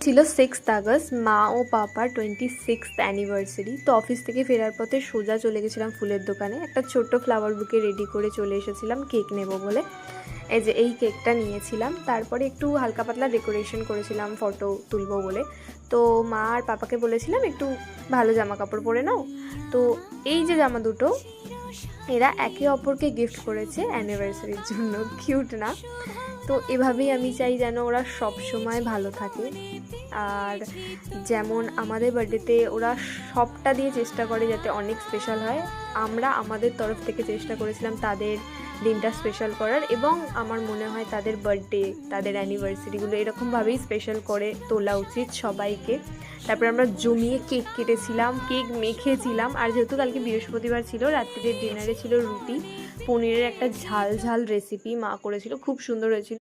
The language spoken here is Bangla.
ছিল 6th আগস্ট, মা ও পাপার 26th অ্যানিভার্সারি। তো অফিস থেকে ফেরার পথে সোজা চলে গেছিলাম ফুলের দোকানে, একটা ছোট্ট ফ্লাওয়ার বুকে রেডি করে চলে এসেছিলাম কেক নেব বলে। এই যে এই কেকটা নিয়েছিলাম, তারপরে একটু হালকা পাতলা ডেকোরেশন করেছিলাম ফটো তুলবো বলে। তো মা আর পাপাকে বলেছিলাম একটু ভালো জামা কাপড় পরে নাও। তো এই যে জামা দুটো এরা একে অপরকে গিফট করেছে অ্যানিভার্সারির জন্য, কিউট না? তো এভাবেই আমি চাই যেন ওরা সব সময় ভালো থাকে। আর যেমন আমাদের বার্থডেতে ওরা সবটা দিয়ে চেষ্টা করে যাতে অনেক স্পেশাল হয়, আমরা আমাদের তরফ থেকে চেষ্টা করেছিলাম তাদের দিনটা স্পেশাল করার। এবং আমার মনে হয় তাদের বার্থডে, তাদের অ্যানিভার্সারিগুলো এরকমভাবেই স্পেশাল করে তোলা উচিত সবাইকে। তারপরে আমরা জমিয়ে কেক কেটেছিলাম, কেক মেখেছিলাম। আর যেহেতু কালকে বৃহস্পতিবার ছিল, রাত্রির ডিনারে ছিল রুটি, পনিরের একটা ঝাল ঝাল রেসিপি মা করেছিল, খুব সুন্দর হয়েছিল।